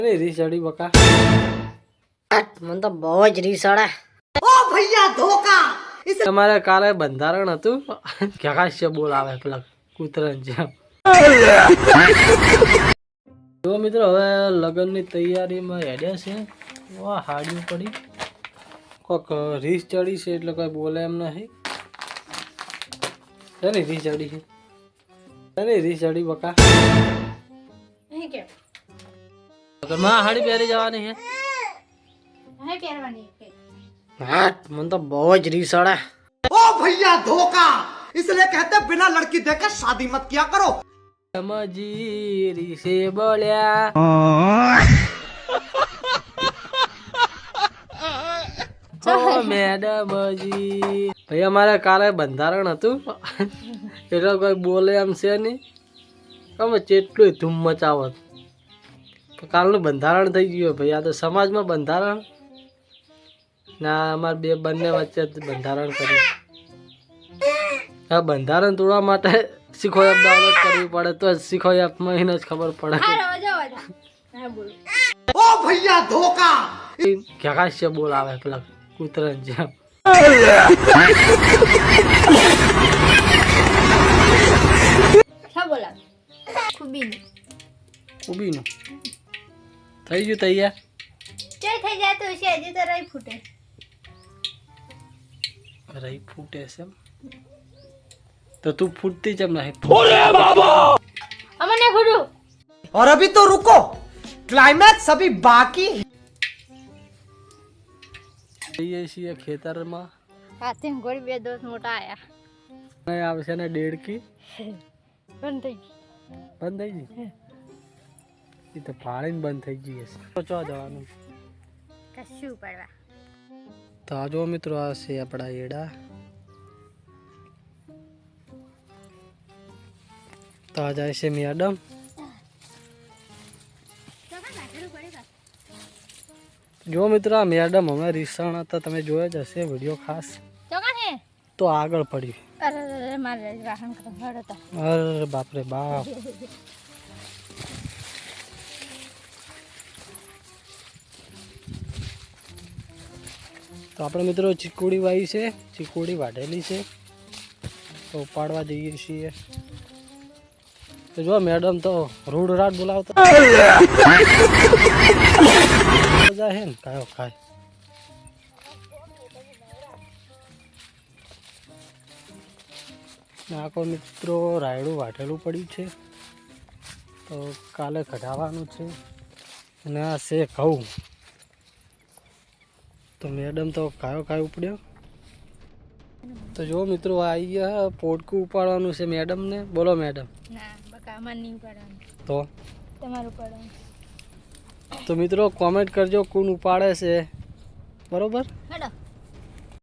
અરે રીસડી બકા મને તો બહુ જ રીસડે. ओ भैया धोखा તમારે કાલે બંધારણ હતું ક્યાંકાશ્ય બોલાવે પેલા કૂતરા જેમ. જો મિત્રો હવે લગ્નની તૈયારીમાં હેડ્યા છે. વાહ હાડિયું પડી કોક રીસ ચડી છે એટલે કોઈ બોલે એમ નહીં. શેની રીસ ચડી છે? શેની રીસ ચડી બકા? માં હાડી પહેરી જવાની છે. મને તો બહુ જ રીસડે. ओ भैया धोखा इसलिए कहते हैं बिना लड़की देखे शादी मत किया करो. સમજી રીસે બોલ્યા મેડમજી ભાઈ અમારે કાલે બંધારણ હતું એટલે કોઈ બોલે એમ છે નહીં. તમે કેટલું ધૂમ મચાવત. કાલનું બંધારણ થઈ ગયું ભાઈ. આ તો સમાજમાં બંધારણ ના અમારે બંને વચ્ચે બંધારણ કર્યું. આ બંધારણ તોડવા માટે શીખો એપ ડાઉનલોડ કરવી પડે તો શીખો એપમાં એને જ ખબર પડે. ओ भैया धोखा ક્યાંકાશ્ય બોલાવે પેલા કૂતરા જેમ. કુબીનું થઈ ગયું તૈયાર. રહી ફૂટે છે એમ? તો તું ફૂટતી કેમ નહીં? और अभी तो रुको क्लाइमैक्स अभी बाकी है. જઈએ છીએ ખેતરમાં. બે દોસ્ત મોટા આયા. અહીં આવશે ને ડેડકી બંધ થઈ બંધ થઈ ગઈ. એ તો ફાળીને બંધ થઈ ગઈ હશે. તો ચો જવાનું કશું પડવા. તો આ જો મિત્રો આ છે આપણા એડા. તો આ જાય છે મેડમ. જો મિત્રો આ મેડમ અમે રીસાણ હતા તમે જોયા જ હશે વિડીયો ખાસ. તો આગળ પડ્યું. અરે બાપરે બાપ. તો આપણે મિત્રો ચીકુડી વાવી છે. ચીકુડી વાઢેલી છે તો ઉપાડવા જઈએ છીએ. તો જો મેડમ તો રૂડ રાડ બોલાવતા મજા હે ને કાયો ખાય. આખો મિત્રો રાયડું વાઢેલું પડ્યું છે તો કાલે કઢાવવાનું છે. અને આ છે ઘઉં. તો મેડમ તો કાયો કાયો ઉપડ્યો. તો જો મિત્રો આવી ગયા પોટકું ઉપાડવાનું છે મેડમને. બોલો મેડમ. તો તો મિત્રો કોમેન્ટ કરજો કોણ ઉપાડે છે બરોબર.